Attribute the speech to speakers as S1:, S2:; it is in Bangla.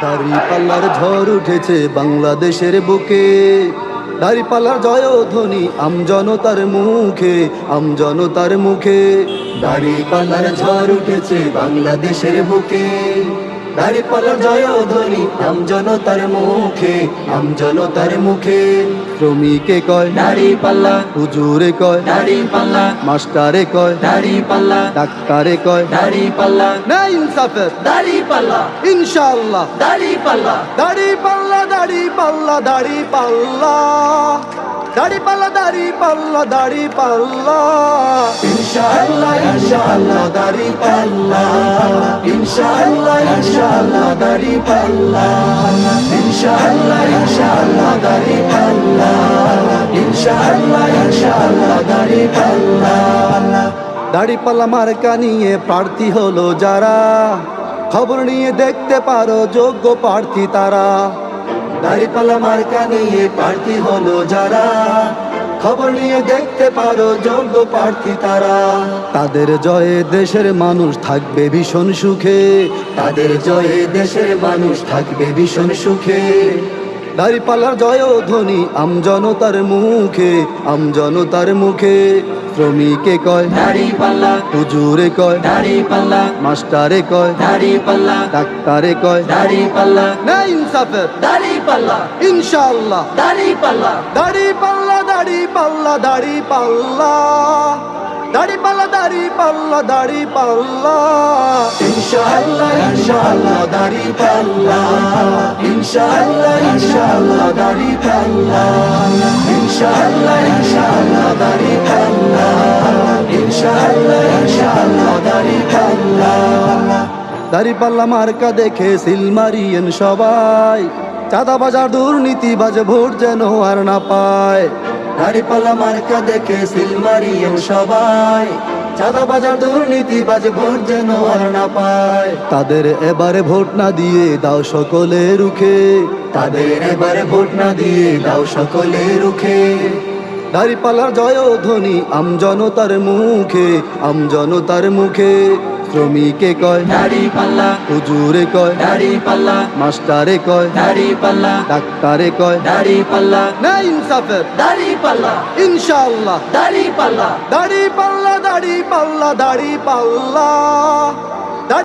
S1: দাড়িপাল্লার ঝড় উঠেছে বাংলাদেশের বুকে, দাড়িপাল্লার জয়ধ্বনি আমজনতার মুখে, আমজনতার মুখে। দাড়িপাল্লার ঝড় উঠেছে বাংলাদেশের বুকে, দাড়িপাল্লার জয়ধ্বনি আমজনতার মুখে, আমজনতার মুখে। শ্রমিকে কয় দাড়িপাল্লা, হুজুরে কয় দাড়িপাল্লা, মাস্টারে কয় দাড়িপাল্লা, ডাক্তারে কয় দাড়িপাল্লা। না ইনসাফের দাড়িপাল্লা, ইনশাআল্লাহ দাড়িপাল্লা, দাড়িপাল্লা, দাড়িপাল্লা, দাড়িপাল্লা, দাড়িপাল্লা, দাড়িপাল্লা, দাড়িপাল্লা। ইনশাআল্লাহ, ইনশাআল্লাহ দাড়িপাল্লা, ইনশাআল্লাহ, ইনশাআল্লাহ দাড়িপাল্লা, ইনশাআল্লাহ, ইনশাআল্লাহ দাড়িপাল্লা, ইনশাআল্লাহ, ইনশাআল্লাহ দাড়িপাল্লা। দাড়িপাল্লা মার্কা নিয়ে প্রার্থী হলো যারা, খবর নিয়ে দেখতে পারো যোগ্য প্রার্থী তারা। দাড়িপাল্লা মার্কা নিয়ে প্রার্থী হলো যারা, খবর নিয়ে দেখতে পারো যোগ্য প্রার্থী তারা। তাদের জয়ে দেশের মানুষ থাকবে ভীষণ সুখে, তাদের জয়ে দেশের মানুষ থাকবে ভীষণ সুখে। দাড়িপাল্লার জয়ধ্বনি আমজনতার মুখে, আমজনতার মুখে। শ্রমিকে কয় দাড়িপাল্লা, হুজুরে কয় দাড়িপাল্লা, মাস্টারে কয় দাড়িপাল্লা, ডাক্তারে কয় দাড়িপাল্লা। না ইনসাফের দাড়িপাল্লা, ইনশাআল্লাহ দাড়িপাল্লা, দাড়িপাল্লা, দাড়িপাল্লা, দাড়িপাল্লা, দাড়িপাল্লা, দাড়িপাল্লা, দাড়িপাল্লা। ইনশাআল্লাহ, ইনশাআল্লাহ দাড়িপাল্লা, ইনশাআল্লাহ, ইনশাআল্লাহ দাড়িপাল্লা, ইনশাআল্লাহ, ইনশাআল্লাহ দাড়িপাল্লা, ইনশাআল্লাহ, ইনশাআল্লাহ দাড়িপাল্লা। দাড়িপাল্লা মার্কা দেখে সিল মারিয়েন সবাই, চাঁদাবাজার দুর্নীতিবাজ ভোট যেন আর না পায়। দাড়িপাল্লা মার্কা দেখে সিল মারিয়েন সবাই, চাঁদাবাজার দুর্নীতিবাজ ভোট যেন আর না পায়। তাদের এবারে ভোট না দিয়ে দাও সকলে রুখে, তাদের এবারে ভোট না দিয়ে দাও সকলে রুখে। দাড়িপাল্লার জয়ধ্বনি আমজনতার মুখে, আমজনতার মুখে। শ্রমিকে কয় দাড়িপাল্লা, হুজুরে কয় দাড়িপাল্লা, মাস্টারে কয় দাড়িপাল্লা, ডাক্তারে কয় দাড়িপাল্লা। না ইনসাফের দাড়িপাল্লা, ইনশাআল্লাহ দাড়িপাল্লা, দাড়িপাল্লা, দাড়িপাল্লা, দাড়িপাল্লা।